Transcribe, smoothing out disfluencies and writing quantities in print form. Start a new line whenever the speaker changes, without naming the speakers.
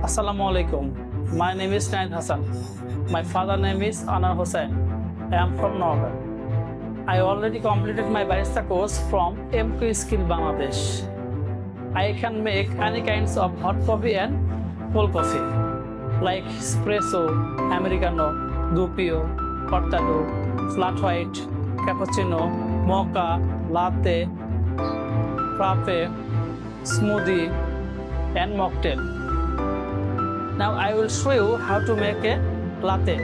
Assalamu alaikum. My name is Naid Hassan. My father name is Anar Hussain. I am from Norway. I already completed my barista course from MQ Skill Bangladesh. I can make any kinds of hot coffee and cold coffee like espresso, americano, doppio, cortado, flat white, cappuccino, mocha, latte, frappe, smoothie, and mocktail. Now I will show you how to make a latte.